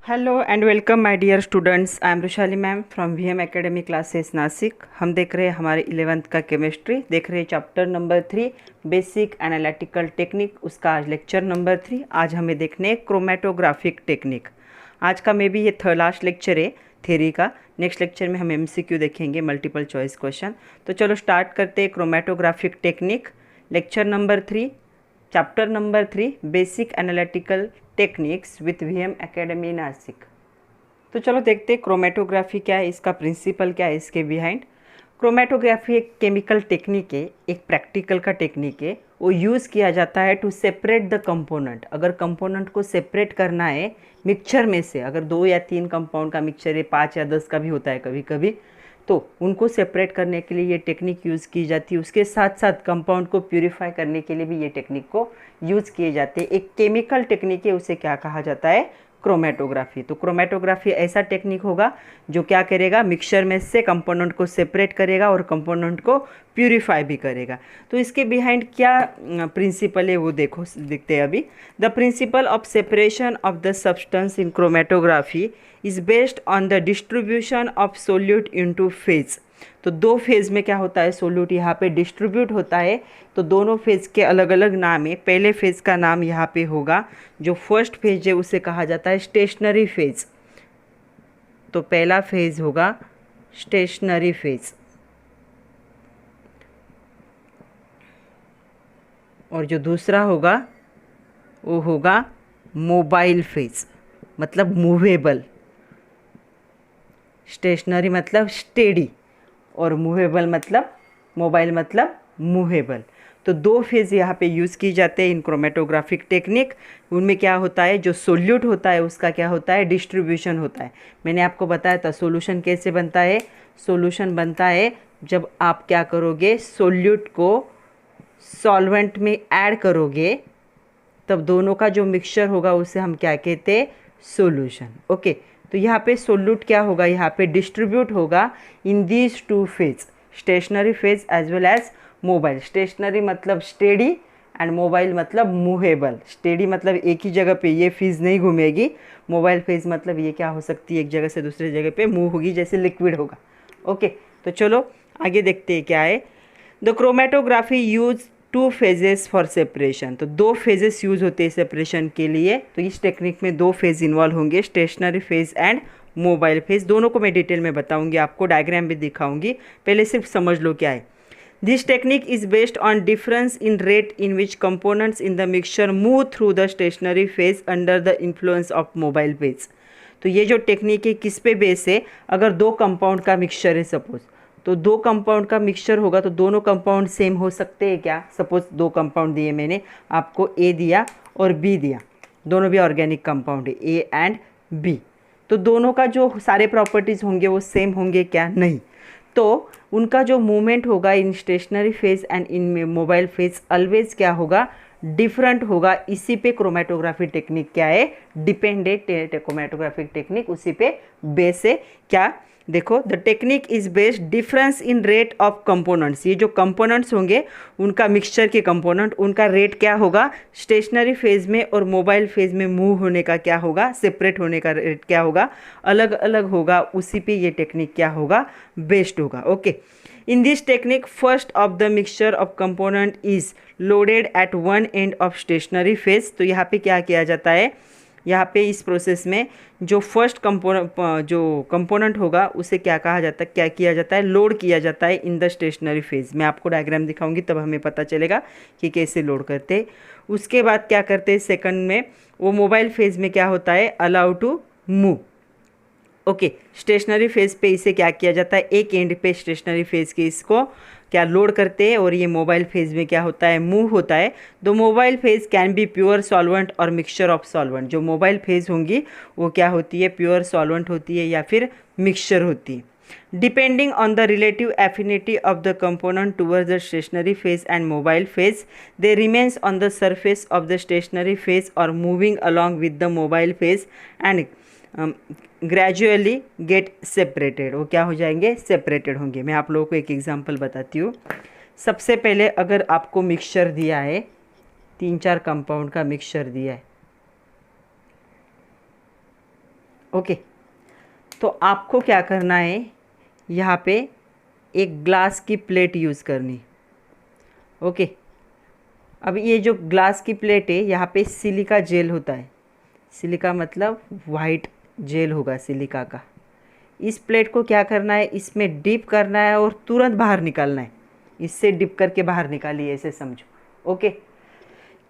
Hello and welcome my dear students. I am Rushali ma'am from VM academy classes Nashik. हम देख रहे हैं हमारे 11th का केमिस्ट्री, देख रहे हैं chapter number 3 basic analytical technique. उसका आज लेक्चर नंबर 3। आज हमें देखने क्रोमेटोग्राफिक टेक्निक। आज का मे बी ये थर्ड लास्ट लेक्चर है थ्योरी का। नेक्स्ट लेक्चर में हम एमसीक्यू देखेंगे, मल्टीपल चॉइस क्वेश्चन। तो चलो स्टार्ट करते हैं chromatographic technique, lecture number 3, chapter number 3 basic analytical techniques with VM academy Nashik. तो चलो देखते हैं क्रोमेटोग्राफी क्या है, इसका प्रिंसिपल क्या है, इसके बिहाइंड। क्रोमेटोग्राफी एक केमिकल टेक्निक है, एक प्रैक्टिकल का टेक्निक है। वो यूज़ किया जाता है टू सेपरेट द कंपोनेंट। अगर कंपोनेंट को सेपरेट करना है मिक्सचर में से, अगर 2 या 3 कंपाउंड का मिक्सचर है, 5 या 10 का भी होता है कभी कभी, तो उनको सेपरेट करने के लिए ये टेक्निक यूज़ की जाती है। उसके साथ साथ कंपाउंड को प्यूरिफाई करने के लिए भी ये टेक्निक को यूज़ किए जाते हैं। एक केमिकल टेक्निक है, उसे क्या कहा जाता है, क्रोमेटोग्राफी। तो क्रोमेटोग्राफी ऐसा टेक्निक होगा जो क्या करेगा, मिक्सचर में से कंपोनेंट को सेपरेट करेगा और कंपोनेंट को प्यूरिफाई भी करेगा। तो इसके बिहाइंड क्या प्रिंसिपल है वो देखते हैं अभी। The principle of separation of the substance in chromatography is based on the distribution of solute into phase. तो 2 फेज़ में क्या होता है, सोल्यूट यहाँ पे डिस्ट्रीब्यूट होता है। तो दोनों फेज़ के अलग अलग नाम है। पहले फेज़ का नाम यहाँ पे होगा, जो फर्स्ट फेज है उसे कहा जाता है स्टेशनरी फेज। तो पहला फेज होगा स्टेशनरी फेज, और जो दूसरा होगा वो होगा मोबाइल फेज, मतलब मूवेबल। स्टेशनरी मतलब स्टेडी और मूवेबल मतलब मोबाइल मतलब मूवेबल। तो 2 फेज़ यहाँ पे यूज़ की जाते हैं इन क्रोमेटोग्राफिक टेक्निक। उनमें क्या होता है, जो सोल्यूट होता है उसका क्या होता है, डिस्ट्रीब्यूशन होता है। मैंने आपको बताया था सोल्यूशन कैसे बनता है। सोल्यूशन बनता है जब आप क्या करोगे, सोल्यूट को सॉल्वेंट में ऐड करोगे, तब दोनों का जो मिक्सचर होगा उसे हम क्या कहते हैं, सोल्यूशन। ओके, तो यहाँ पे सोल्यूट क्या होगा, यहाँ पे डिस्ट्रीब्यूट होगा in these 2 phase, stationary phase as well as mobile. Stationary मतलब स्टेडी एंड मोबाइल मतलब मूवेबल। स्टेडी मतलब एक ही जगह पे ये फेज नहीं घूमेगी, मोबाइल फेज मतलब ये क्या हो सकती है, एक जगह से दूसरी जगह पे मूव होगी, जैसे लिक्विड होगा। ओके, तो चलो आगे देखते हैं क्या है। The chromatography use 2 phases for separation. तो 2 फेजेस यूज़ होते हैं सेपरेशन के लिए। तो इस टेक्निक में 2 फेज इन्वॉल्व होंगे, stationery phase and mobile phase. दोनों को मैं डिटेल में बताऊंगी, आपको डायग्राम भी दिखाऊंगी, पहले सिर्फ समझ लो क्या है। This technique is based on difference in rate in which components in the mixture move through the stationary phase under the influence of mobile phase. तो ये जो टेक्निक है किस पे बेस है, अगर 2 कंपाउंड का मिक्सचर है सपोज, तो 2 कंपाउंड का मिक्सचर होगा तो दोनों कंपाउंड सेम हो सकते हैं क्या। सपोज 2 कंपाउंड दिए मैंने आपको, ए दिया और बी दिया, दोनों भी ऑर्गेनिक कंपाउंड है, ए एंड बी। तो दोनों का जो सारे प्रॉपर्टीज़ होंगे वो सेम होंगे क्या, नहीं। तो उनका जो मूवमेंट होगा in stationary phase and in mobile phase always क्या होगा, डिफरेंट होगा। इसी पे क्रोमेटोग्राफी टेक्निक क्या है, डिपेंडेंट क्रोमेटोग्राफिक टेक्निक उसी पे बेस है। क्या देखो, the technique is based difference in rate of components. ये जो कंपोनेंट्स होंगे उनका मिक्सचर के कंपोनेंट, उनका रेट क्या होगा, स्टेशनरी फेज में और मोबाइल फेज में मूव होने का क्या होगा, सेपरेट होने का रेट क्या होगा, अलग अलग होगा। उसी पे ये टेक्निक क्या होगा, बेस्ड होगा। Okay, in this technique first of the mixture of component is loaded at one end of stationary phase. तो यहाँ पे क्या किया जाता है, यहाँ पे इस प्रोसेस में जो फर्स्ट कंपोनेंट होगा उसे क्या कहा जाता है, क्या किया जाता है, लोड किया जाता है इन द स्टेशनरी फेज। मैं आपको डायग्राम दिखाऊंगी तब हमें पता चलेगा कि कैसे लोड करते हैं। उसके बाद क्या करते हैं, सेकंड में वो मोबाइल फेज में क्या होता है, allow to move. Okay, stationary phase पे इसे क्या किया जाता है, एक एंड पे स्टेशनरी फेज के इसको क्या लोड करते हैं, और ये मोबाइल फेज में क्या होता है, मूव होता है। The mobile phase can be pure solvent और मिक्सचर ऑफ सॉल्वेंट। जो मोबाइल फेज होंगी वो क्या होती है, प्योर सॉल्वेंट होती है या फिर मिक्सचर होती है। Depending on the relative affinity of the component towards the stationary phase and mobile phase, they remains on the surface of the stationary phase और moving along with the mobile phase and gradually get separated. वो क्या हो जाएंगे, separated होंगे। मैं आप लोगों को एक एग्जांपल बताती हूँ। सबसे पहले अगर आपको मिक्सचर दिया है, 3-4 कंपाउंड का मिक्सचर दिया है, ओके, तो आपको क्या करना है, यहाँ पे एक ग्लास की प्लेट यूज़ करनी। ओके, अब ये जो ग्लास की प्लेट है, यहाँ पे सिलिका जेल होता है। सिलिका मतलब वाइट जेल होगा सिलिका का। इस प्लेट को क्या करना है, इसमें डिप करना है और तुरंत बाहर निकालना है। इससे डिप करके बाहर निकालिए, ऐसे समझो। ओके,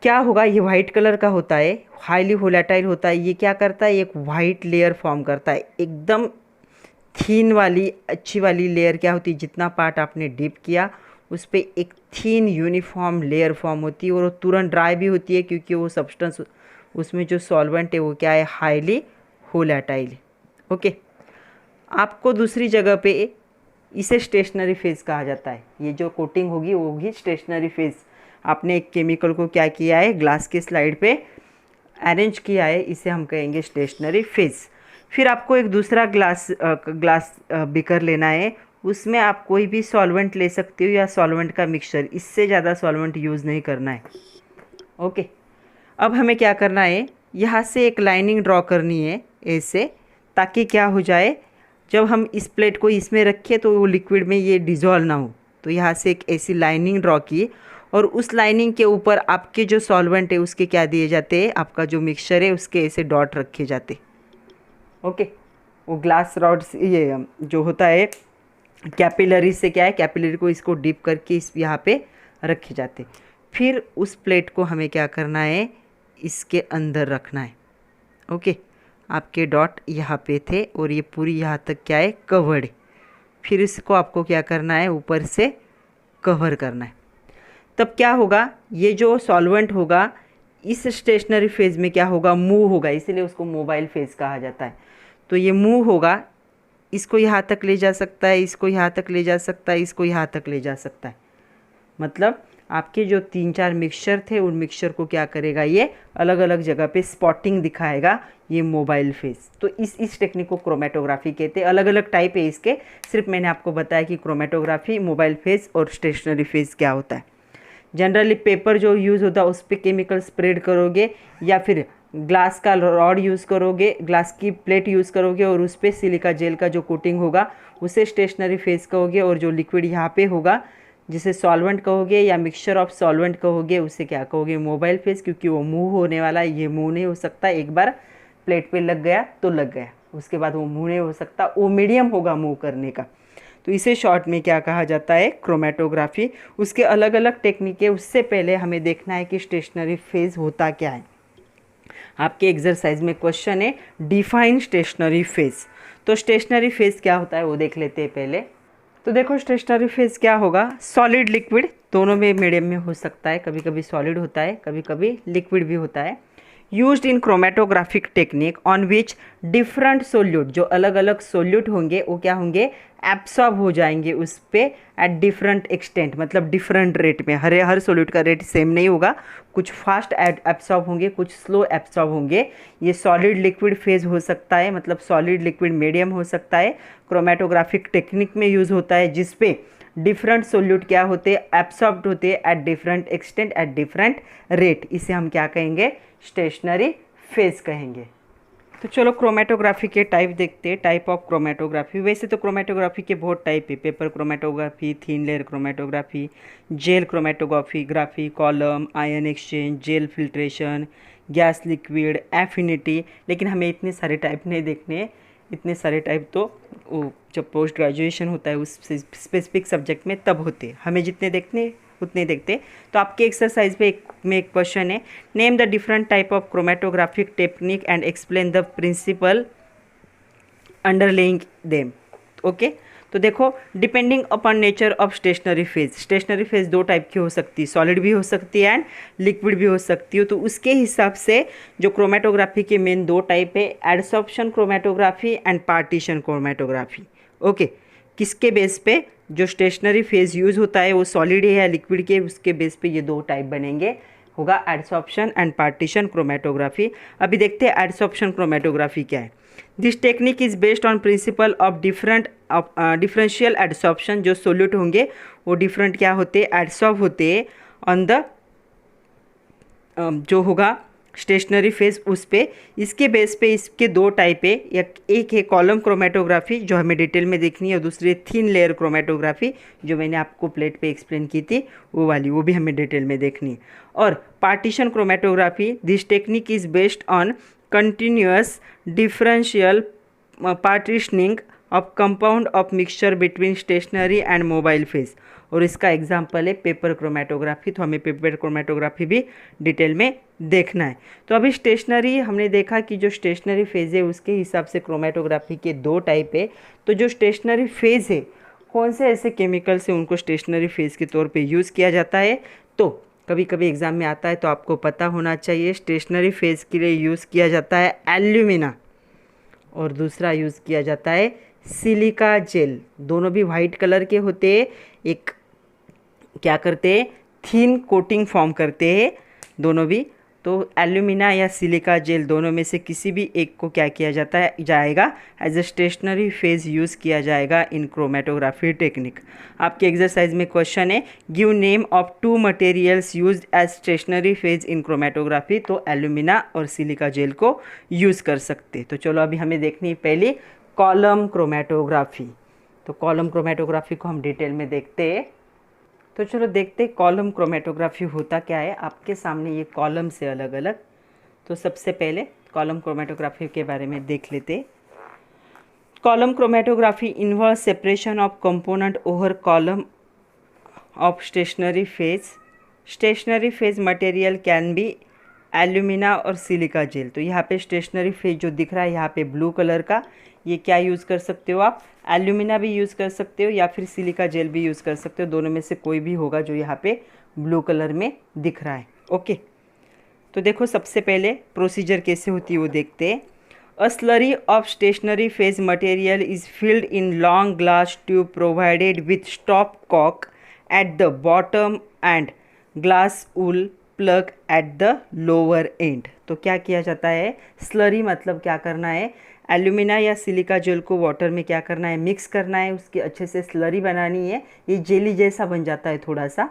क्या होगा, ये वाइट कलर का होता है, हाईली वोलेटाइल होता है। ये क्या करता है, एक वाइट लेयर फॉर्म करता है, एकदम थीन वाली अच्छी वाली लेयर क्या होती है, जितना पार्ट आपने डिप किया उस पर एक थीन यूनिफॉर्म लेयर फॉर्म होती है और वो तुरंत ड्राई भी होती है, क्योंकि वो सब्सटेंस उसमें जो सॉल्वेंट है वो क्या है, हाईली वोलेटाइल। ओके, आपको दूसरी जगह पे इसे स्टेशनरी फेज़ कहा जाता है। ये जो कोटिंग होगी वो होगी स्टेशनरी फेज़। आपने एक केमिकल को क्या किया है, ग्लास के स्लाइड पे अरेंज किया है, इसे हम कहेंगे स्टेशनरी फेज़। फिर आपको एक दूसरा ग्लास बीकर लेना है, उसमें आप कोई भी सॉल्वेंट ले सकते हो या सॉल्वेंट का मिक्सचर, इससे ज़्यादा सॉल्वेंट यूज़ नहीं करना है। ओके, अब हमें क्या करना है, यहाँ से एक लाइनिंग ड्रॉ करनी है ऐसे, ताकि क्या हो जाए, जब हम इस प्लेट को इसमें रखें तो वो लिक्विड में ये डिज़ोल्व ना हो। तो यहाँ से एक ऐसी लाइनिंग ड्रॉ की और उस लाइनिंग के ऊपर आपके जो सॉल्वेंट है उसके क्या दिए जाते हैं, आपका जो मिक्सचर है उसके ऐसे डॉट रखे जाते। ओके, वो ग्लास रॉड्स ये जो होता है कैपिलरी से क्या है, कैपिलरी को इसको डिप करके इस यहाँ पे रखे जाते। फिर उस प्लेट को हमें क्या करना है, इसके अंदर रखना है। ओके, आपके डॉट यहाँ पे थे और ये पूरी यहाँ तक क्या है, कवर्ड है। फिर इसको आपको क्या करना है, ऊपर से कवर करना है। तब क्या होगा, ये जो सॉल्वेंट होगा इस स्टेशनरी फेज़ में क्या होगा, मूव होगा, इसीलिए उसको मोबाइल फेज़ कहा जाता है। तो ये मूव होगा, इसको यहाँ तक ले जा सकता है, इसको यहाँ तक ले जा सकता है, इसको यहाँ तक ले जा सकता है। मतलब आपके जो 3-4 मिक्सचर थे उन मिक्सचर को क्या करेगा, ये अलग अलग जगह पे स्पॉटिंग दिखाएगा, ये मोबाइल फेज़। तो इस टेक्निक को क्रोमेटोग्राफी कहते हैं। अलग अलग टाइप है इसके, सिर्फ मैंने आपको बताया कि क्रोमेटोग्राफी, मोबाइल फेज़ और स्टेशनरी फेज़ क्या होता है। जनरली पेपर जो यूज़ होता है उस पर केमिकल स्प्रेड करोगे, या फिर ग्लास का रॉड यूज़ करोगे, ग्लास की प्लेट यूज़ करोगे और उस पर सिलिका जेल का जो कोटिंग होगा उसे स्टेशनरी फेज़ कहोगे, और जो लिक्विड यहाँ पे होगा जिसे सॉल्वेंट कहोगे या मिक्सचर ऑफ सॉल्वेंट कहोगे उसे क्या कहोगे, मोबाइल फेज़, क्योंकि वो मूव होने वाला है। ये मूव नहीं हो सकता, एक बार प्लेट पे लग गया तो लग गया, उसके बाद वो मूव नहीं हो सकता, वो मीडियम होगा मूव करने का। तो इसे शॉर्ट में क्या कहा जाता है, क्रोमेटोग्राफी। उसके अलग अलग टेक्निक है, उससे पहले हमें देखना है कि स्टेशनरी फेज़ होता क्या है। आपके एक्सरसाइज में क्वेश्चन है डिफाइन स्टेशनरी फेज़। तो स्टेशनरी फेज़ क्या होता है वो देख लेते हैं पहले। तो देखो स्टेशनरी फेज़ क्या होगा, सॉलिड लिक्विड दोनों में मीडियम में हो सकता है, कभी कभी सॉलिड होता है, कभी कभी लिक्विड भी होता है। Used in chromatographic technique on which different solute, जो अलग अलग सोल्यूट होंगे वो क्या होंगे, एब्सॉर्ब हो जाएंगे उस पे एट डिफरेंट एक्सटेंट, मतलब डिफरेंट रेट में। हर सोल्यूट का रेट सेम नहीं होगा, कुछ फास्ट एब्सॉर्ब होंगे, कुछ स्लो एब्सॉर्ब होंगे। ये सॉलिड लिक्विड फेज हो सकता है, मतलब सॉलिड लिक्विड मीडियम हो सकता है। क्रोमेटोग्राफिक टेक्निक में यूज़ होता है जिसपे डिफरेंट सोल्यूट क्या होते हैं, एब्सॉर्ब्ड होते हैं at different extent at different rate. इसे हम क्या कहेंगे, स्टेशनरी फेज कहेंगे। तो चलो क्रोमेटोग्राफी के टाइप देखते हैं, टाइप ऑफ क्रोमेटोग्राफी। वैसे तो क्रोमेटोग्राफी के बहुत टाइप है, paper chromatography, thin layer chromatography, gel chromatography, column, ion exchange, gel filtration, gas liquid, affinity. लेकिन हमें इतने सारे टाइप नहीं देखने, इतने सारे टाइप तो वो जब पोस्ट ग्रेजुएशन होता है उस स्पेसिफिक सब्जेक्ट में तब होते, हमें जितने देखने उतने देखते। तो आपके एक्सरसाइज पे एक क्वेश्चन है, name the different type of chromatographic technique and explain the principle underlying them. Okay, तो देखो depending upon nature of stationary phase, stationary phase दो टाइप की हो सकती है, सॉलिड भी हो सकती है एंड लिक्विड भी हो सकती है। तो उसके हिसाब से जो क्रोमेटोग्राफी के मेन दो टाइप है, adsorption chromatography and partition chromatography. Okay, किसके बेस पे जो स्टेशनरी फेज यूज़ होता है वो सॉलिड है या लिक्विड के, उसके बेस पे ये दो टाइप बनेंगे, होगा एडसॉर्प्शन एंड पार्टीशन क्रोमेटोग्राफी। अभी देखते हैं एडसॉर्प्शन क्रोमेटोग्राफी क्या है। This technique is based on principle of differential adsorption. जो सोल्यूट होंगे वो डिफरेंट क्या होते हैं, एडसॉर्ब होते हैं ऑन द जो होगा स्टेशनरी फेज उस पे, इसके बेस पे इसके दो टाइप है, एक है कॉलम क्रोमेटोग्राफी जो हमें डिटेल में देखनी है, और दूसरी थिन लेयर क्रोमेटोग्राफी जो मैंने आपको प्लेट पे एक्सप्लेन की थी वो वाली, वो भी हमें डिटेल में देखनी है। और partition chromatography, this technique is based on continuous differential partitioning of compound of mixture between stationary and mobile phase, और इसका एग्जाम्पल है पेपर क्रोमेटोग्राफी। तो हमें पेपर क्रोमेटोग्राफी भी डिटेल में देखना है। तो अभी स्टेशनरी हमने देखा कि जो स्टेशनरी फेज है उसके हिसाब से क्रोमेटोग्राफी के दो टाइप है। तो जो स्टेशनरी फेज है, कौन से ऐसे केमिकल से उनको स्टेशनरी फेज के तौर पे यूज़ किया जाता है, तो कभी कभी एग्ज़ाम में आता है तो आपको पता होना चाहिए। स्टेशनरी फेज के लिए यूज़ किया जाता है एल्यूमिना, और दूसरा यूज़ किया जाता है सिलिका जेल। दोनों भी वाइट कलर के होते हैं, एक क्या करते हैं, थिन कोटिंग फॉर्म करते हैं दोनों भी। तो एल्यूमिना या सिलिका जेल दोनों में से किसी भी एक को क्या किया जाता है जाएगा as a stationary phase use किया जाएगा इन क्रोमेटोग्राफी टेक्निक। आपके एग्जरसाइज में क्वेश्चन है, give name of two materials used as stationary phase in chromatography. तो एल्यूमिना और सिलिका जेल को यूज़ कर सकते। तो चलो अभी हमें देखनी है पहले कॉलम क्रोमेटोग्राफी। तो कॉलम क्रोमेटोग्राफी को हम डिटेल में देखते हैं। तो चलो देखते हैं कॉलम क्रोमेटोग्राफी होता क्या है। आपके सामने ये कॉलम्स है अलग अलग। तो सबसे पहले कॉलम क्रोमेटोग्राफी के बारे में देख लेते हैं। Column chromatography involve separation of component over column of stationary phase. Stationary phase material can be alumina और सिलिका जेल। तो यहाँ पे स्टेशनरी फेज जो दिख रहा है यहाँ पे ब्लू कलर का, ये क्या यूज़ कर सकते हो आप, एल्यूमिना भी यूज़ कर सकते हो या फिर सिलिका जेल भी यूज़ कर सकते हो। दोनों में से कोई भी होगा जो यहाँ पे ब्लू कलर में दिख रहा है। ओके, तो देखो सबसे पहले प्रोसीजर कैसे होती है वो देखते हैं। A slurry of stationary phase material is filled in long glass tube provided with stop cock at the bottom end glass wool plug at the lower end. तो क्या किया जाता है, स्लरी मतलब क्या करना है, एल्यूमिना या सिलिका जेल को वाटर में क्या करना है, मिक्स करना है, उसकी अच्छे से स्लरी बनानी है। ये जेली जैसा बन जाता है थोड़ा सा।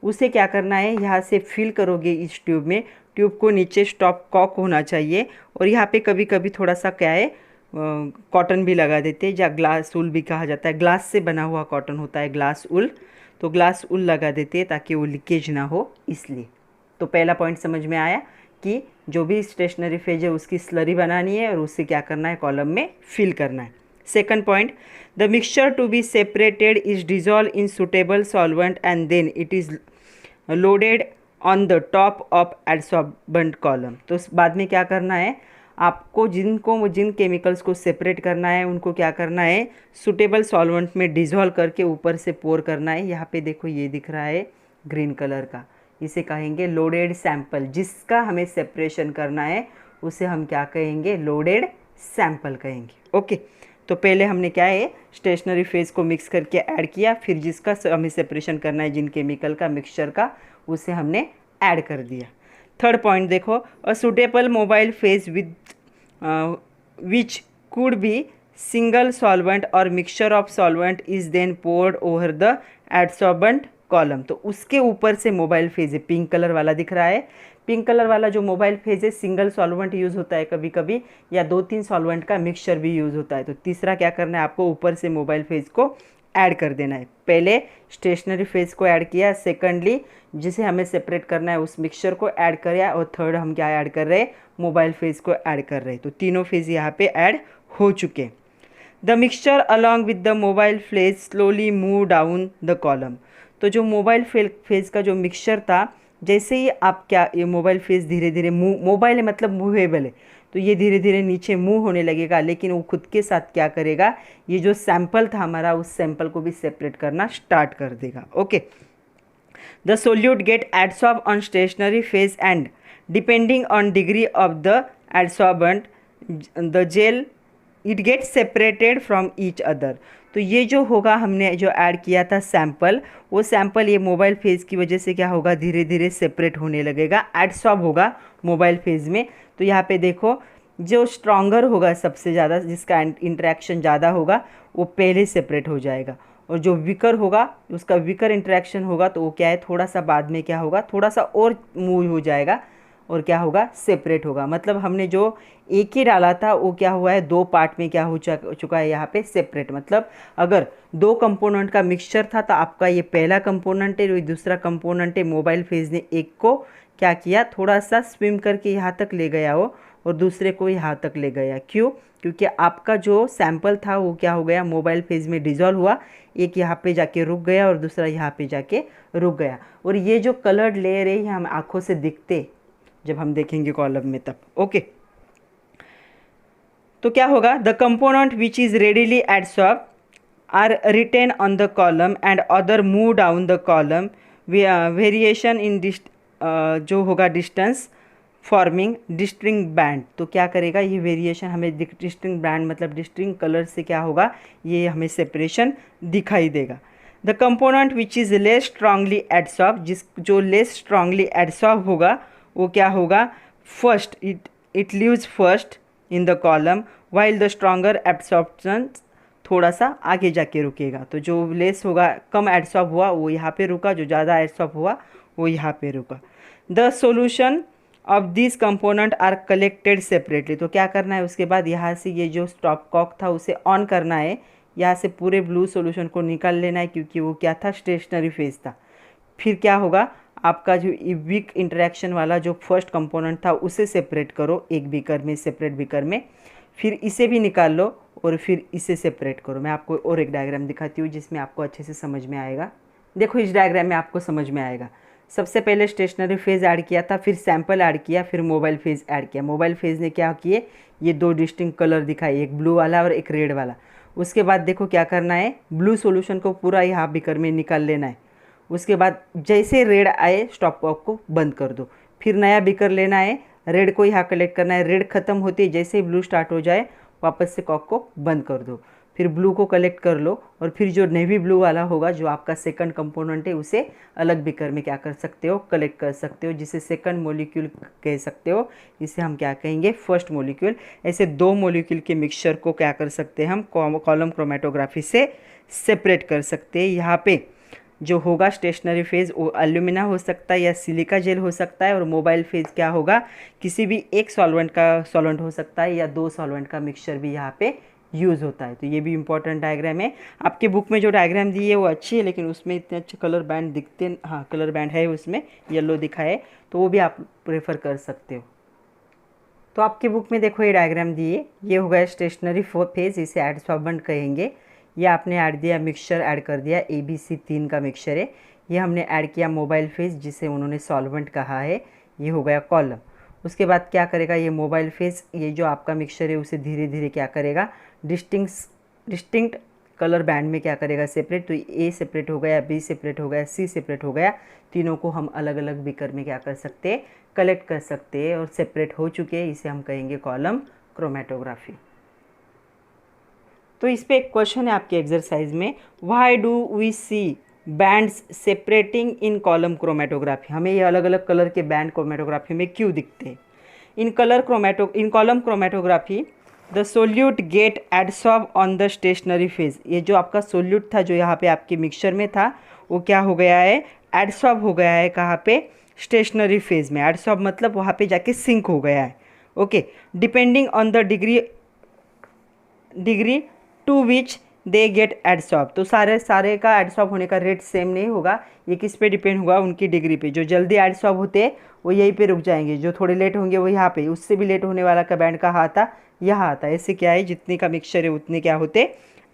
उसे क्या करना है, यहाँ से फिल करोगे इस ट्यूब में। ट्यूब को नीचे स्टॉप कॉक होना चाहिए, और यहाँ पे कभी कभी थोड़ा सा क्या है कॉटन भी लगा देते हैं, या ग्लास ऊल भी कहा जाता है। ग्लास से बना हुआ कॉटन होता है ग्लास ऊल, तो ग्लास ऊल लगा देते हैं ताकि वो लीकेज ना हो इसलिए। तो पहला पॉइंट समझ में आया कि जो भी स्टेशनरी फेज है उसकी स्लरी बनानी है और उससे क्या करना है, कॉलम में फिल करना है। Second point, the mixture to be separated is dissolve in suitable solvent and then it is loaded on the top of adsorbent column. तो बाद में क्या करना है, आपको जिन केमिकल्स को सेपरेट करना है उनको क्या करना है, सुटेबल सॉल्वेंट में डिजॉल्व करके ऊपर से पोर करना है। यहाँ पे देखो ये दिख रहा है ग्रीन कलर का, इसे कहेंगे लोडेड सैंपल। जिसका हमें सेपरेशन करना है उसे हम क्या कहेंगे, लोडेड सैंपल कहेंगे। ओके, तो पहले हमने क्या है, स्टेशनरी फेज को मिक्स करके ऐड किया, फिर जिसका हमें सेपरेशन करना है जिन केमिकल का मिक्सचर का, उसे हमने ऐड कर दिया। थर्ड पॉइंट देखो, a suitable mobile phase with which could be single solvent और mixture of solvent is then poured over the adsorbent column. तो उसके ऊपर से मोबाइल फेज है, पिंक कलर वाला दिख रहा है। पिंक कलर वाला जो मोबाइल फेज है, सिंगल सॉल्वेंट यूज़ होता है कभी कभी, या 2-3 सॉल्वेंट का मिक्सचर भी यूज़ होता है। तो तीसरा क्या करना है, आपको ऊपर से मोबाइल फेज को ऐड कर देना है। पहले स्टेशनरी फेज को ऐड किया, सेकंडली जिसे हमें सेपरेट करना है उस मिक्सचर को ऐड किया, और थर्ड हम क्या ऐड कर रहे हैं, मोबाइल फेज को ऐड कर रहे हैं। तो तीनों फेज यहाँ पे ऐड हो चुके। The mixture along with the mobile phase slowly move down the column. तो जो मोबाइल फेज का जो मिक्सचर था, जैसे ही आप क्या, ये मोबाइल फेज धीरे धीरे मोबाइल है मतलब मूवेबल है, तो ये धीरे धीरे नीचे मूव होने लगेगा, लेकिन वो खुद के साथ क्या करेगा, ये जो सैंपल था हमारा उस सैंपल को भी सेपरेट करना स्टार्ट कर देगा। Okay, the solute get adsorb on stationary phase and depending on degree of the adsorbent the gel it get separated from each other. तो ये जो होगा, हमने जो ऐड किया था सैंपल, वो सैंपल ये मोबाइल फेज की वजह से क्या होगा, धीरे धीरे सेपरेट होने लगेगा, एडसॉर्ब होगा मोबाइल फेज में। तो यहाँ पे देखो, जो स्ट्रॉन्गर होगा सबसे ज़्यादा, जिसका इंटरेक्शन ज़्यादा होगा, वो पहले सेपरेट हो जाएगा, और जो वीकर होगा, उसका वीकर इंटरेक्शन होगा, तो वो क्या है, थोड़ा सा बाद में क्या होगा, थोड़ा सा और मूव हो जाएगा, और क्या होगा, सेपरेट होगा। मतलब हमने जो एक ही डाला था वो क्या हुआ है, दो पार्ट में क्या हो चुका है यहाँ पे, सेपरेट। मतलब अगर दो कंपोनेंट का मिक्सचर था तो आपका ये पहला कंपोनेंट है, दूसरा कंपोनेंट है, मोबाइल फेज ने एक को क्या किया, थोड़ा सा स्विम करके यहाँ तक ले गया हो और दूसरे को यहाँ तक ले गया। क्यों? क्योंकि आपका जो सैंपल था वो क्या हो गया, मोबाइल फेज में डिजॉल्व हुआ, एक यहाँ पे जाके रुक गया और दूसरा यहाँ पे जाके रुक गया। और ये जो कलर्ड लेयर है ये हम आँखों से दिखते जब हम देखेंगे कॉलम में तब। ओके, तो क्या होगा, the component which is readily adsorb are retain on the column and other move down the column, variation in जो होगा डिस्टेंस फॉर्मिंग डिस्टिंक्ट बैंड। तो क्या करेगा ये वेरिएशन हमें, डिस्टिंक्ट बैंड मतलब डिस्टिंक्ट कलर से क्या होगा, ये हमें सेपरेशन दिखाई देगा। The component which is less strongly adsorb, जो लेस स्ट्रांगली एडसॉर्ब होगा वो क्या होगा, first it leaves first in the column while the stronger absorption थोड़ा सा आगे जाके रुकेगा। तो जो लेस होगा, कम एडसॉर्ब हुआ वो यहाँ पे रुका, जो ज़्यादा एडसॉर्ब हुआ वो यहाँ पे रुका। The solution of this component are collected separately. तो क्या करना है उसके बाद, यहाँ से ये जो स्टॉप कॉक था उसे ऑन करना है, यहाँ से पूरे ब्लू सॉल्यूशन को निकाल लेना है क्योंकि वो क्या था, स्टेशनरी फेज था। फिर क्या होगा, आपका जो वीक इंटरेक्शन वाला जो फर्स्ट कंपोनेंट था उसे सेपरेट करो एक बीकर में, सेपरेट बीकर में, फिर इसे भी निकाल लो और फिर इसे सेपरेट करो। मैं आपको और एक डायग्राम दिखाती हूँ जिसमें आपको अच्छे से समझ में आएगा। देखो इस डायग्राम में आपको समझ में आएगा, सबसे पहले स्टेशनरी फेज ऐड किया था, फिर सैंपल ऐड किया, फिर मोबाइल फेज ऐड किया। मोबाइल फेज ने क्या किए, ये दो डिस्टिंक्ट कलर दिखाई, एक ब्लू वाला और एक रेड वाला। उसके बाद देखो क्या करना है, ब्लू सॉल्यूशन को पूरा यहाँ बीकर में निकाल लेना है। उसके बाद जैसे रेड आए स्टॉप कॉक को बंद कर दो, फिर नया बीकर लेना है, रेड को यहाँ कलेक्ट करना है, रेड ख़त्म होते ही जैसे ही ब्लू स्टार्ट हो जाए वापस से कॉक को बंद कर दो, फिर ब्लू को कलेक्ट कर लो और फिर जो नेवी ब्लू वाला होगा जो आपका सेकंड कंपोनेंट है उसे अलग बीकर में क्या कर सकते हो, कलेक्ट कर सकते हो, जिसे सेकंड मॉलिक्यूल कह सकते हो, इसे हम क्या कहेंगे, फर्स्ट मॉलिक्यूल। ऐसे दो मॉलिक्यूल के मिक्सचर को क्या कर सकते हैं हम, कॉलम क्रोमेटोग्राफी से सेपरेट कर सकते हैं। यहाँ पे जो होगा स्टेशनरी फेज वो एल्यूमिना हो सकता है या सिलिका जेल हो सकता है, और मोबाइल फेज क्या होगा, किसी भी एक सॉल्वेंट हो सकता है या दो सॉल्वेंट का मिक्सचर भी यहाँ पे यूज़ होता है। तो ये भी इंपॉर्टेंट डायग्राम है। आपके बुक में जो डायग्राम दी है वो अच्छी है लेकिन उसमें इतने अच्छे कलर बैंड दिखते, हाँ कलर बैंड है उसमें, येलो दिखा है, तो वो भी आप प्रेफर कर सकते हो। तो आपकी बुक में देखो ये डायग्राम दी है, ये हो गया स्टेशनरी फेज, इसे एडसॉर्बेंट कहेंगे। ये आपने ऐड दिया, मिक्सचर ऐड कर दिया, ABC 3 का मिक्सचर है। ये हमने ऐड किया मोबाइल फेज जिसे उन्होंने सॉल्वेंट कहा है, ये हो गया कॉलम। उसके बाद क्या करेगा ये मोबाइल फेज, ये जो आपका मिक्सचर है उसे धीरे धीरे क्या करेगा, डिस्टिंक्ट कलर बैंड में क्या करेगा, सेपरेट। तो A सेपरेट हो गया, B सेपरेट हो गया, C सेपरेट हो गया, तीनों को हम अलग अलग बीकर में क्या कर सकते हैं, कलेक्ट कर सकते हैं और सेपरेट हो चुके हैं, इसे हम कहेंगे कॉलम क्रोमेटोग्राफी। तो इस पे एक क्वेश्चन है आपके एक्सरसाइज में, why do we see bands separating in column chromatography, हमें ये अलग अलग कलर के बैंड क्रोमेटोग्राफी में क्यों दिखते हैं। In column chromatography the solute get adsorb on the stationary phase, ये जो आपका सोल्यूट था जो यहाँ पे आपके मिक्सचर में था वो क्या हो गया है, एडसॉर्ब हो गया है, कहाँ पे, स्टेशनरी फेज में। एडसॉर्ब मतलब वहाँ पे जाके सिंक हो गया है। Okay, depending on the degree to which they get adsorb, तो सारे का एडसॉर्ब होने का रेट सेम नहीं होगा, ये किस पे डिपेंड होगा, उनकी डिग्री पे। जो जल्दी एडसॉर्ब होते हैं वो यहीं पे रुक जाएंगे, जो थोड़े लेट होंगे वो यहाँ पे, उससे भी लेट होने वाला का बैंड कहाँ आता, यहाँ आता है। ऐसे क्या है, जितने का मिक्सचर है उतने क्या होते,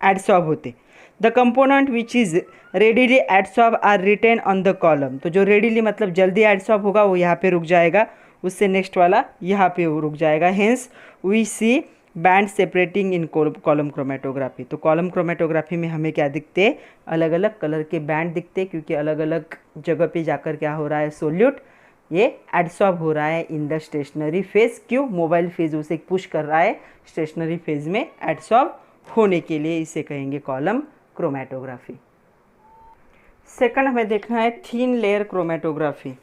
एडसॉर्ब होते। The component which is readily adsorb are retain on the column, तो जो रेडिली मतलब जल्दी एडसॉर्ब होगा वो यहाँ पे रुक जाएगा, उससे नेक्स्ट वाला यहाँ पे रुक जाएगा। Hence we see band separating in column chromatography, तो कॉलम क्रोमेटोग्राफी में हमें क्या दिखते हैं, अलग अलग कलर के बैंड दिखते हैं, क्योंकि अलग अलग जगह पे जाकर क्या हो रहा है, सोल्यूट ये एडसॉर्ब हो रहा है इन द स्टेशनरी फेज। क्यों, मोबाइल फेज उसे पुश कर रहा है स्टेशनरी फेज में एडसॉर्ब होने के लिए, इसे कहेंगे कॉलम क्रोमेटोग्राफी। सेकंड हमें देखना है थीन लेयर क्रोमेटोग्राफी,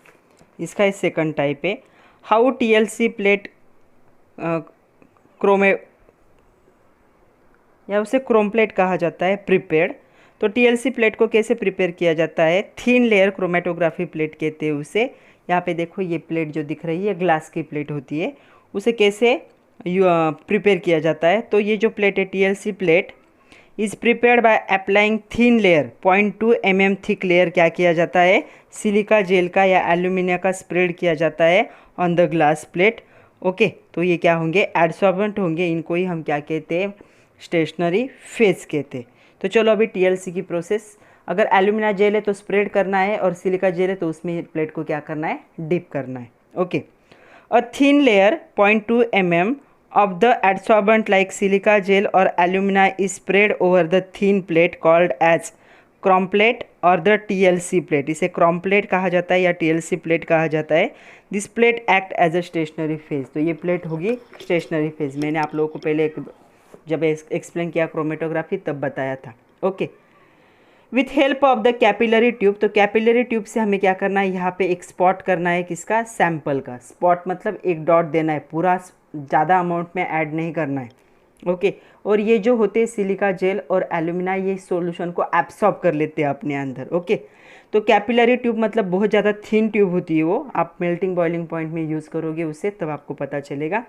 इसका सेकंड टाइप है। हाउ TLC प्लेट या उसे क्रोम प्लेट कहा जाता है, प्रिपेयर्ड। तो TLC प्लेट को कैसे प्रिपेयर किया जाता है, थीन लेयर क्रोमेटोग्राफी प्लेट कहते हैं उसे। यहाँ पे देखो ये प्लेट जो दिख रही है ग्लास की प्लेट होती है, उसे कैसे प्रिपेयर किया जाता है। तो ये जो प्लेट है TLC plate is prepared by applying thin layer 0.2 mm thick layer क्या किया जाता है, सिलिका जेल का या एल्यूमिनिया का स्प्रेड किया जाता है on the glass plate. Okay, तो ये क्या होंगे, एडसॉर्बेंट होंगे, इनको ही हम क्या कहते हैं, स्टेशनरी फेज कहते हैं। तो चलो अभी TLC की प्रोसेस, अगर एल्यूमिनिया जेल है तो स्प्रेड करना है और सिलिका जेल है तो उसमें प्लेट को क्या करना है, डिप करना है। Okay, a thin layer 0.2 mm of the adsorbent like silica gel or alumina is spread over the thin plate called as chrome plate or the TLC plate। इसे chrome plate कहा जाता है या TLC plate कहा जाता है। This plate act as a stationary phase. तो ये प्लेट होगी स्टेशनरी फेज। मैंने आप लोगों को पहले जब एक्सप्लेन किया क्रोमेटोग्राफी तब बताया था। Okay, with help of the capillary tube. तो कैपिलरी ट्यूब से हमें क्या करना है, यहाँ पे एक स्पॉट करना है, किसका, सैंपल का। स्पॉट मतलब एक डॉट देना है, पूरा ज़्यादा अमाउंट में ऐड नहीं करना है। ओके, और ये जो होते हैं सिलिका जेल और एल्यूमिना, ये सॉल्यूशन को एब्सॉर्ब कर लेते हैं अपने अंदर। ओके, तो कैपिलरी ट्यूब मतलब बहुत ज़्यादा थिन ट्यूब होती है वो, आप मेल्टिंग बॉइलिंग पॉइंट में यूज़ करोगे उससे तब आपको पता चलेगा।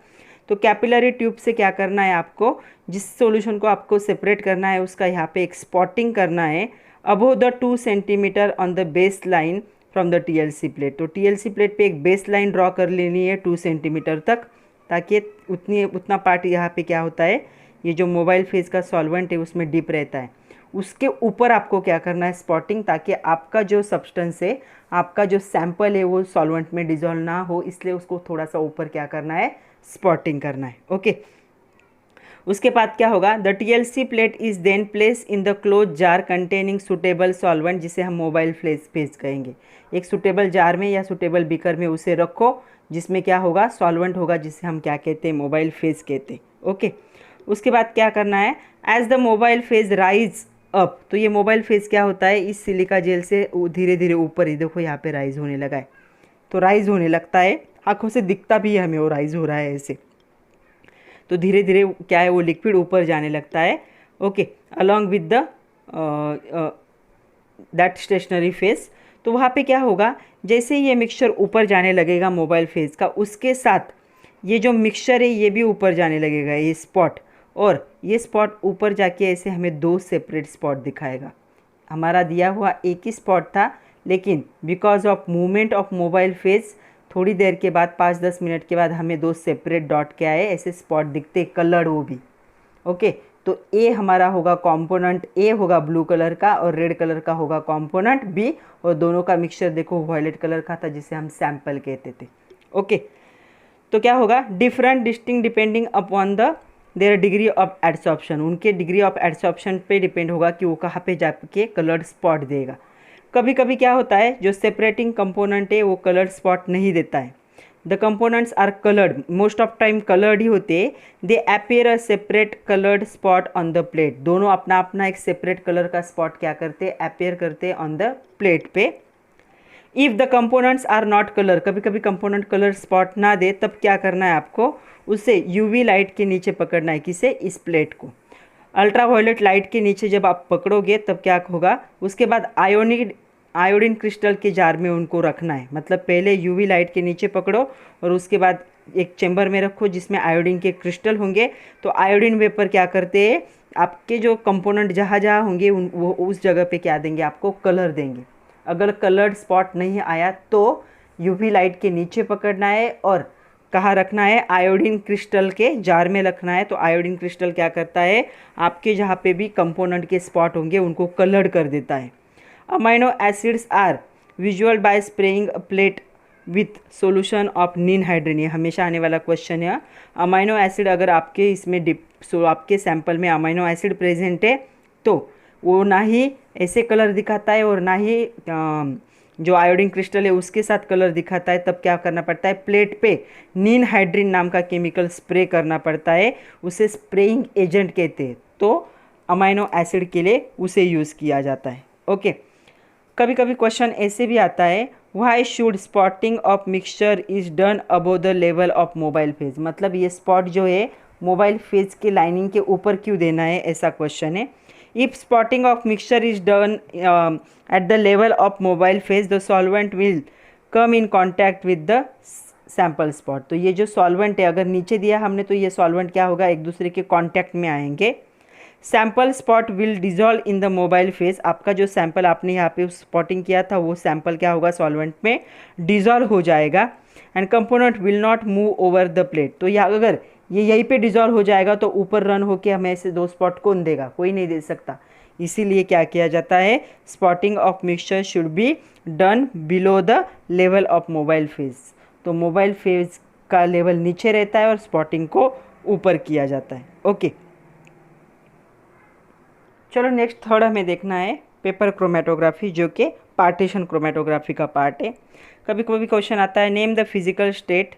तो कैपिलरी ट्यूब से क्या करना है आपको, जिस सॉल्यूशन को आपको सेपरेट करना है उसका यहाँ पे एक स्पॉटिंग करना है above the 2 centimetre on the base line from the TLC plate. तो TLC प्लेट पे एक बेस लाइन ड्रॉ कर लेनी है 2 सेंटीमीटर तक, ताकि उतना पार्ट यहाँ पे क्या होता है, ये जो मोबाइल फेज का सॉल्वेंट है उसमें डिप रहता है। उसके ऊपर आपको क्या करना है, स्पॉटिंग, ताकि आपका जो सब्सटेंस है, आपका जो सैंपल है वो सॉल्वेंट में डिजोल्व ना हो, इसलिए उसको थोड़ा सा ऊपर क्या करना है, स्पॉटिंग करना है। ओके, उसके बाद क्या होगा, the TLC plate is then place in the close jar containing suitable solvent, जिसे हम मोबाइल फेज कहेंगे। एक सुटेबल जार में या सुटेबल बीकर में उसे रखो, जिसमें क्या होगा, सॉल्वेंट होगा, जिसे हम क्या कहते हैं, मोबाइल फेज कहते हैं। ओके, उसके बाद क्या करना है, as the mobile phase rise up. तो ये मोबाइल फेज क्या होता है, इस सिलिका जेल से धीरे धीरे ऊपर, ही देखो यहाँ पे राइज होने लगा है, तो राइज होने लगता है, आंखों से दिखता भी है हमें वो राइज हो रहा है ऐसे। तो धीरे धीरे क्या है, वो लिक्विड ऊपर जाने लगता है। Okay, along with the that stationery phase. तो वहाँ पे क्या होगा, जैसे ये मिक्सचर ऊपर जाने लगेगा मोबाइल फेज का, उसके साथ ये जो मिक्सचर है ये भी ऊपर जाने लगेगा, ये स्पॉट, और ये स्पॉट ऊपर जाके ऐसे हमें 2 सेपरेट स्पॉट दिखाएगा। हमारा दिया हुआ एक ही स्पॉट था, लेकिन because of movement of mobile phase थोड़ी देर के बाद 5-10 मिनट के बाद हमें 2 सेपरेट डॉट के आए, ऐसे स्पॉट दिखते, कलर्ड वो भी। ओके, तो ए हमारा होगा कंपोनेंट, ए होगा ब्लू कलर का और रेड कलर का होगा कंपोनेंट बी, और दोनों का मिक्सचर देखो वायलेट कलर का था, जिसे हम सैंपल कहते थे। ओके, तो क्या होगा, different distinct depending upon the their degree of adsorption. उनके डिग्री ऑफ एडसॉर्प्शन पे डिपेंड होगा कि वो कहाँ पे जाके कलर्ड स्पॉट देगा। कभी कभी क्या होता है, जो सेपरेटिंग कंपोनेंट है वो कलर्ड स्पॉट नहीं देता है। The components are coloured, most of time coloured ही होते हैं। They appear a separate coloured spot on the plate. दोनों अपना अपना एक सेपरेट कलर का स्पॉट क्या करते हैं, अपेयर करते हैं ऑन द प्लेट पे। If the components are not colour, कभी कभी कंपोनेंट कलर स्पॉट ना दे, तब क्या करना है आपको, उसे UV लाइट के नीचे पकड़ना है, किसे, इस प्लेट को। अल्ट्रावायलेट लाइट के नीचे जब आप पकड़ोगे तब क्या होगा, उसके बाद आयोडीन क्रिस्टल के जार में उनको रखना है। मतलब पहले UV लाइट के नीचे पकड़ो और उसके बाद एक चैम्बर में रखो जिसमें आयोडीन के क्रिस्टल होंगे। तो आयोडीन वेपर क्या करते हैं, आपके जो कंपोनेंट जहाँ जहाँ होंगे वो उस जगह पे क्या देंगे, आपको कलर देंगे। अगर कलर्ड स्पॉट नहीं आया तो UV लाइट के नीचे पकड़ना है और कहाँ रखना है, आयोडीन क्रिस्टल के जार में रखना है। तो आयोडीन क्रिस्टल क्या करता है, आपके जहाँ पे भी कंपोनेंट के स्पॉट होंगे उनको कलर्ड कर देता है। Amino acids are visual by spraying a plate with solution of ninhydrin. ये हमेशा आने वाला क्वेश्चन है। अमाइनो एसिड अगर आपके इसमें आपके सैंपल में अमाइनो एसिड प्रेजेंट है तो वो ना ही ऐसे कलर दिखाता है और ना ही जो आयोडीन क्रिस्टल है उसके साथ कलर दिखाता है। तब क्या करना पड़ता है, प्लेट पे नीन हाइड्रिन नाम का केमिकल स्प्रे करना पड़ता है, उसे स्प्रेइंग एजेंट कहते हैं। तो अमाइनो एसिड के लिए उसे यूज़ किया जाता है। ओके, कभी कभी क्वेश्चन ऐसे भी आता है, why should spotting of mixture is done above the level of mobile phase. मतलब ये स्पॉट जो है मोबाइल फेज के लाइनिंग के ऊपर क्यों देना है, ऐसा क्वेश्चन है। If spotting of mixture is done at the level of mobile phase the solvent will come in contact with the sample spot. तो ये जो सॉल्वेंट है अगर नीचे दिया हमने तो ये सॉल्वेंट क्या होगा, एक दूसरे के कॉन्टैक्ट में आएंगे। Sample spot will dissolve in the mobile phase. आपका जो सैंपल आपने यहाँ पे स्पॉटिंग किया था वो सैंपल क्या होगा, सॉल्वेंट में डिजॉल्व हो जाएगा। And component will not move over the plate. तो यह अगर ये यहीं पे डिजॉल्व हो जाएगा तो ऊपर रन होके हमें ऐसे 2 स्पॉट कौन देगा, कोई नहीं दे सकता। इसीलिए क्या किया जाता है, spotting of mixture should be done below the level of mobile phase. तो मोबाइल फेज का लेवल नीचे रहता है और स्पॉटिंग को ऊपर किया जाता है। ओके, चलो नेक्स्ट थर्ड हमें देखना है पेपर क्रोमेटोग्राफी, जो कि पार्टीशन क्रोमेटोग्राफी का पार्ट है। कभी कभी क्वेश्चन आता है, name the physical state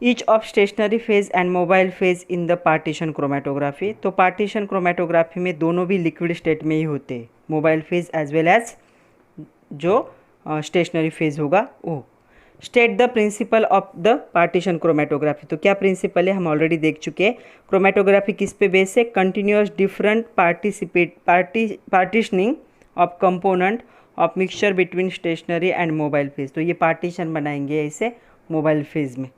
each of stationary phase and mobile phase in the partition chromatography. तो पार्टीशन क्रोमेटोग्राफी में दोनों भी लिक्विड स्टेट में ही होते हैं, mobile phase as well as जो स्टेशनरी फेज होगा वो। State the principle of the partition chromatography. तो क्या प्रिंसिपल है हम ऑलरेडी देख चुके हैं। क्रोमेटोग्राफी किस पे बेस है, continuous different partitioning of component of mixture between stationary and mobile phase. तो ये पार्टीशन बनाएंगे इसे मोबाइल फेज में।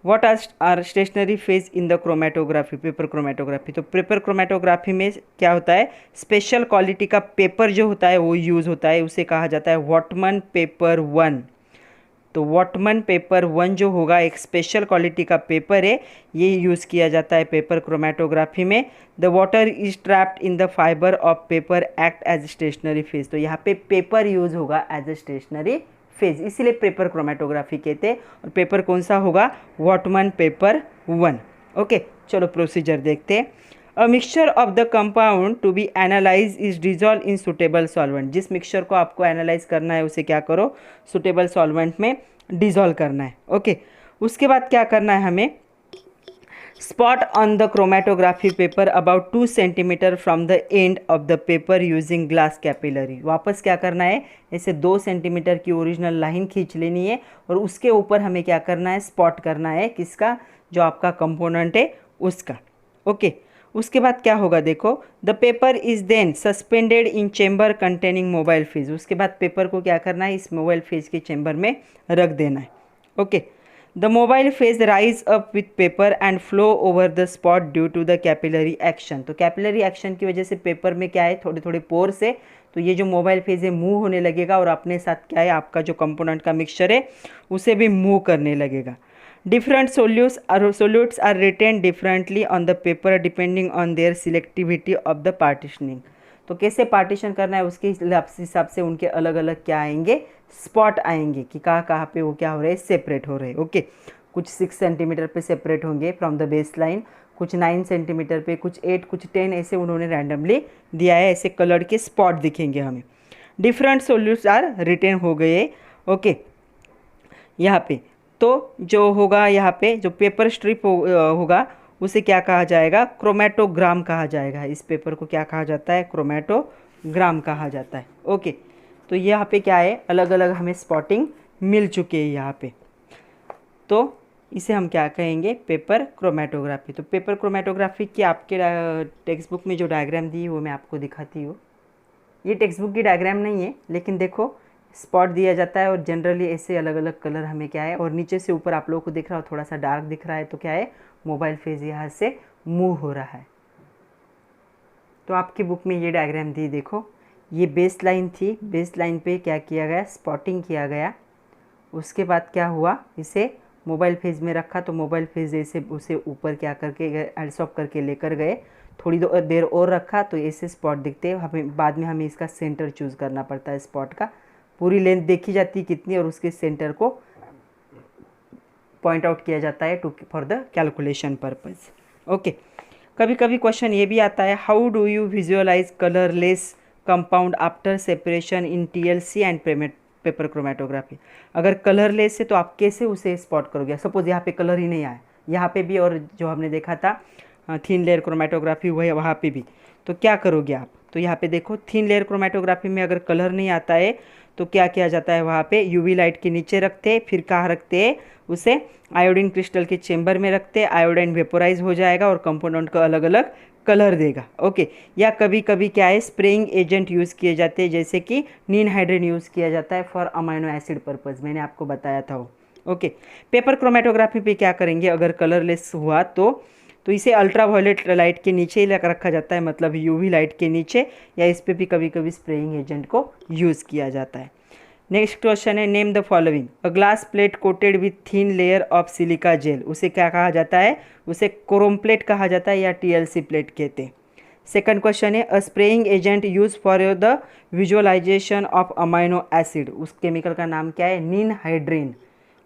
What are stationary phase in the chromatography, paper chromatography. तो पेपर क्रोमेटोग्राफी में क्या होता है, स्पेशल क्वालिटी का पेपर जो होता है वो यूज़ होता है, उसे कहा जाता है वॉटमन पेपर 1। तो वॉटमन पेपर 1 जो होगा एक स्पेशल क्वालिटी का पेपर है, ये यूज़ किया जाता है पेपर क्रोमेटोग्राफी में। The water is trapped in the fibre of paper act as stationary phase. तो यहाँ पे पेपर यूज़ होगा एज ए स्टेशनरी फेज, इसीलिए पेपर क्रोमेटोग्राफी कहते हैं। और पेपर कौन सा होगा, वॉटमन पेपर 1। ओके, चलो प्रोसीजर देखते हैं। A mixture of the compound to be analyse is dissolve in suitable solvent. जिस मिक्सचर को आपको एनालाइज करना है उसे क्या करो, सुटेबल सॉल्वेंट में डिजॉल्व करना है। ओके, उसके बाद क्या करना है हमें, spot on the chromatography paper about 2 centimetre from the end of the paper using glass capillary. वापस क्या करना है, ऐसे 2 सेंटीमीटर की ओरिजिनल लाइन खींच लेनी है और उसके ऊपर हमें क्या करना है, स्पॉट करना है किसका, जो आपका कंपोनेंट है उसका। ओके, उसके बाद क्या होगा देखो, the paper is then suspended in chamber containing mobile phase. उसके बाद पेपर को क्या करना है, इस मोबाइल फेज के चेम्बर में रख देना है। Okay, the mobile phase rise up with paper and flow over the spot due to the capillary action. तो कैपिलरी एक्शन की वजह से पेपर में क्या है, थोड़े थोड़े पोर्स है, तो ये जो मोबाइल फेज है मूव होने लगेगा और अपने साथ क्या है, आपका जो कंपोनेंट का मिक्सचर है उसे भी मूव करने लगेगा। Different solutes are retain differently on the paper depending on their selectivity of the partitioning. तो कैसे पार्टीशन करना है उसके हिसाब से उनके अलग अलग क्या आएंगे, स्पॉट आएंगे कि कहाँ कहाँ पे वो क्या हो रहे हैं, सेपरेट हो रहे हैं। ओके, कुछ 6 सेंटीमीटर पे सेपरेट होंगे फ्रॉम द बेस लाइन, कुछ 9 सेंटीमीटर पे, कुछ 8, कुछ 10, ऐसे उन्होंने रैंडमली दिया है, ऐसे कलर के स्पॉट दिखेंगे हमें। डिफरेंट सोल्यूट्स आर रिटेन हो गए। ओके, यहाँ पे तो जो होगा, यहाँ पे जो पेपर स्ट्रिप होगा उसे क्या कहा जाएगा, क्रोमेटोग्राम कहा जाएगा। इस पेपर को क्या कहा जाता है, क्रोमेटोग्राम कहा जाता है। ओके, तो यहाँ पे क्या है, अलग अलग हमें स्पॉटिंग मिल चुके हैं यहाँ पे, तो इसे हम क्या कहेंगे, पेपर क्रोमेटोग्राफी। तो पेपर क्रोमेटोग्राफी की आपके टेक्स्ट बुक में जो डायग्राम दी है वो मैं आपको दिखाती हूँ। ये टेक्स्ट बुक की डायग्राम नहीं है, लेकिन देखो स्पॉट दिया जाता है और जनरली ऐसे अलग अलग कलर हमें क्या है, और नीचे से ऊपर आप लोगों को दिख रहा हो थोड़ा सा डार्क दिख रहा है, तो क्या है, मोबाइल फेज यहाँ से मूव हो रहा है। तो आपकी बुक में ये डायग्राम दी, देखो ये बेस लाइन थी, बेस लाइन पे क्या किया गया, स्पॉटिंग किया गया। उसके बाद क्या हुआ, इसे मोबाइल फेज में रखा, तो मोबाइल फेज ऐसे उसे ऊपर क्या करके एडसॉर्ब करके लेकर गए, थोड़ी देर और रखा तो ऐसे स्पॉट दिखते हैं हमें। बाद में हमें इसका सेंटर चूज़ करना पड़ता है, स्पॉट का पूरी लेंथ देखी जाती है कितनी, और उसके सेंटर को पॉइंट आउट किया जाता है for the calculation purpose. Okay, कभी कभी क्वेश्चन ये भी आता है, how do you visualize colourless compound after separation in TLC and paper chromatography. अगर कलरलेस है तो आप कैसे उसे स्पॉट करोगे, सपोज यहाँ पे कलर ही नहीं आया, यहाँ पे भी, और जो हमने देखा था थिन लेयर क्रोमेटोग्राफी हुआ है वहाँ पे भी, तो क्या करोगे आप। तो यहाँ पे देखो थिन लेयर क्रोमेटोग्राफी में अगर कलर नहीं आता है तो क्या किया जाता है, वहाँ पे UV लाइट के नीचे रखते हैं, फिर कहाँ रखते हैं उसे, आयोडीन क्रिस्टल के चेम्बर में रखते हैं, आयोडीन वेपोराइज हो जाएगा और कंपोनेंट को अलग अलग कलर देगा। ओके, या कभी कभी क्या है स्प्रेइंग एजेंट यूज़ किए जाते हैं, जैसे कि निनहाइड्रिन यूज़ किया जाता है फॉर अमाइनो एसिड पर्पज़, मैंने आपको बताया था वो। ओके, पेपर क्रोमेटोग्राफी पे क्या करेंगे, अगर कलरलेस हुआ तो इसे अल्ट्रा वायलेट लाइट के नीचे ही रखा जाता है, मतलब यूवी लाइट के नीचे, या इस पे भी कभी कभी स्प्रेइंग एजेंट को यूज़ किया जाता है। नेक्स्ट क्वेश्चन है, name the following. A glass plate coated with thin layer of silica gel, उसे क्या कहा जाता है, उसे क्रोम प्लेट कहा जाता है या टीएलसी प्लेट कहते हैं। सेकंड क्वेश्चन है, a spraying agent use for the visualisation of amino acid, उस केमिकल का नाम क्या है, निनहाइड्रिन,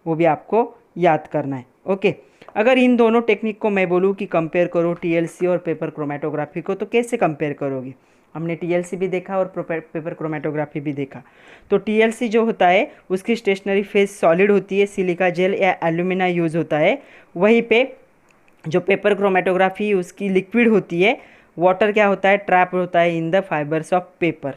वो भी आपको याद करना है। ओके, अगर इन दोनों टेक्निक को मैं बोलूँ कि कंपेयर करो टीएलसी और पेपर क्रोमेटोग्राफी को, तो कैसे कंपेयर करोगे। हमने टीएलसी भी देखा और पेपर क्रोमेटोग्राफी भी देखा। तो टीएलसी जो होता है उसकी स्टेशनरी फेज सॉलिड होती है, सिलिका जेल या एल्यूमिना यूज़ होता है। वहीं पे जो पेपर क्रोमेटोग्राफी उसकी लिक्विड होती है, वाटर क्या होता है, ट्रैप होता है in the fibres of paper.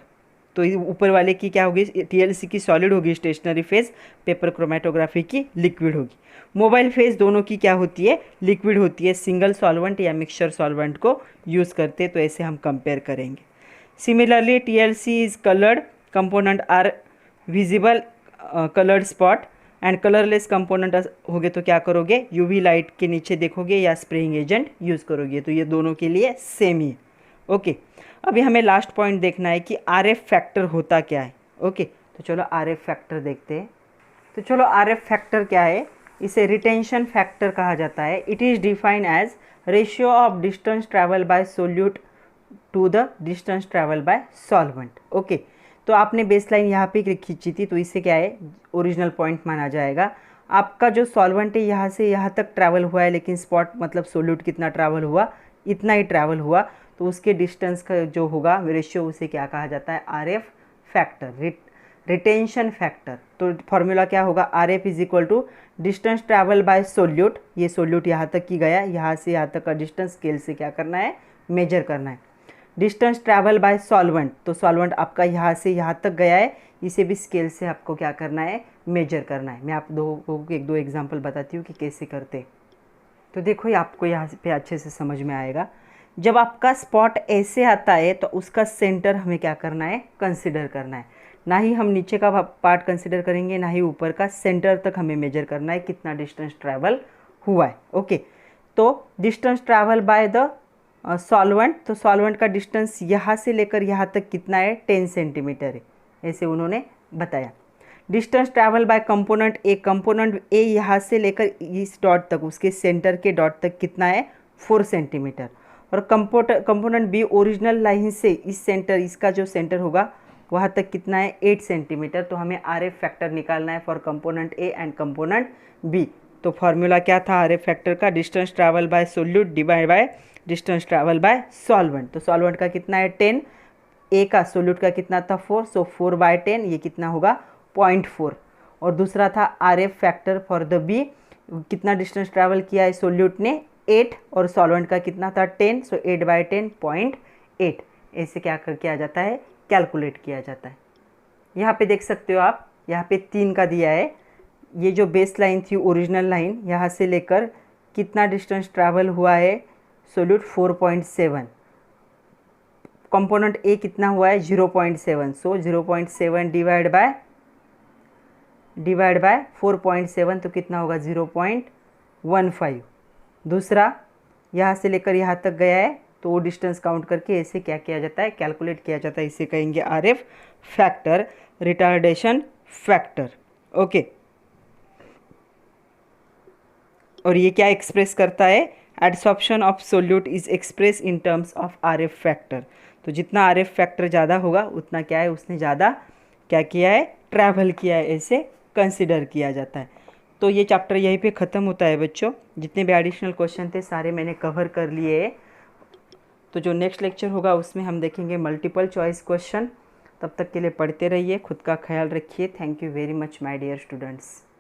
तो ऊपर वाले की क्या होगी, टीएलसी की सॉलिड होगी स्टेशनरी फेज, पेपर क्रोमेटोग्राफी की लिक्विड होगी। मोबाइल फेज दोनों की क्या होती है, लिक्विड होती है, सिंगल सॉल्वेंट या मिक्सचर सॉल्वेंट को यूज़ करते हैं। तो ऐसे हम कंपेयर करेंगे। Similarly, TLC is colored component are visible colored spot and colourless component हो गए तो क्या करोगे, यूवी लाइट के नीचे देखोगे या स्प्रेइंग एजेंट यूज़ करोगे। तो ये दोनों के लिए सेम ही है। ओके, अभी हमें लास्ट पॉइंट देखना है कि RF फैक्टर होता क्या है। ओके, तो चलो RF फैक्टर देखते हैं। तो चलो RF फैक्टर क्या है, इसे रिटेंशन फैक्टर कहा जाता है। It is defined as ratio of distance travel by solute to the distance travel by solvent. Okay, तो आपने बेसलाइन यहाँ पे खींची थी, तो इससे क्या है, ओरिजिनल पॉइंट माना जाएगा। आपका जो सॉल्वेंट है यहाँ से यहाँ तक ट्रैवल हुआ है, लेकिन स्पॉट मतलब सोल्यूट कितना ट्रैवल हुआ, इतना ही ट्रैवल हुआ, तो उसके डिस्टेंस का जो होगा रेशियो, उसे क्या कहा जाता है, RF फैक्टर, रिटेंशन फैक्टर। तो फॉर्मूला क्या होगा, RF is equal to distance travel by solute, ये सोल्यूट यहाँ तक की गया, यहाँ से यहाँ तक का डिस्टेंस स्केल से क्या करना है, मेजर करना है। डिस्टेंस ट्रैवल बाय सॉल्वेंट, तो सॉल्वेंट आपका यहाँ से यहाँ तक गया है, इसे भी स्केल से आपको क्या करना है, मेजर करना है। मैं आप एक दो एग्जांपल बताती हूँ कि कैसे करते। तो देखो ये आपको यहाँ पे अच्छे से समझ में आएगा। जब आपका स्पॉट ऐसे आता है तो उसका सेंटर हमें क्या करना है, कंसिडर करना है। ना ही हम नीचे का पार्ट कंसिडर करेंगे, ना ही ऊपर का, सेंटर तक हमें मेजर करना है कितना डिस्टेंस ट्रैवल हुआ है। ओके, तो distance travel by the solvent, तो सॉल्वेंट का डिस्टेंस यहाँ से लेकर यहाँ तक कितना है, 10 सेंटीमीटर है, ऐसे उन्होंने बताया। डिस्टेंस ट्रैवल बाय कंपोनेंट ए, कंपोनेंट ए यहाँ से लेकर इस डॉट तक, उसके सेंटर के डॉट तक कितना है, 4 सेंटीमीटर। और कंपोनेंट बी ओरिजिनल लाइन से इस सेंटर, इसका जो सेंटर होगा वहाँ तक कितना है, 8 सेंटीमीटर। तो हमें RF फैक्टर निकालना है for component A and component B. तो फॉर्मूला क्या था RF फैक्टर का, distance travel by solute divide by distance travel by solvent. तो सॉल्वेंट का कितना है 10, ए का, सोल्यूट का कितना था 4, सो 4/10, ये कितना होगा 0.4। और दूसरा था RF factor for the B, कितना डिस्टेंस ट्रैवल किया है सोल्यूट ने 8, और सॉल्वेंट का कितना था 10, सो 8/10 0.8। ऐसे क्या किया जाता है, कैलकुलेट किया जाता है। यहाँ पे देख सकते हो आप, यहाँ पे 3 का दिया है। ये जो बेस लाइन थी ओरिजिनल लाइन, यहाँ से लेकर कितना डिस्टेंस ट्रैवल हुआ है सोल्यूट 4.7, कंपोनेंट ए कितना हुआ है 0.7, सो 0.7 डिवाइड बाय 4.7, तो कितना होगा 0.15। दूसरा यहाँ से लेकर यहाँ तक गया है, तो वो डिस्टेंस काउंट करके ऐसे क्या किया जाता है, कैलकुलेट किया जाता है। इसे कहेंगे RF factor, retardation factor. Okay, और ये क्या एक्सप्रेस करता है, adsorption of solute is express in terms of RF factor. तो जितना RF फैक्टर ज़्यादा होगा उतना क्या है, उसने ज़्यादा क्या किया है, ट्रैवल किया है, ऐसे कंसिडर किया जाता है। तो ये चैप्टर यहीं पे ख़त्म होता है बच्चों। जितने भी एडिशनल क्वेश्चन थे सारे मैंने कवर कर लिए है। तो जो नेक्स्ट लेक्चर होगा उसमें हम देखेंगे मल्टीपल चॉइस क्वेश्चन। तब तक के लिए पढ़ते रहिए, खुद का ख्याल रखिए। Thank you very much my dear students.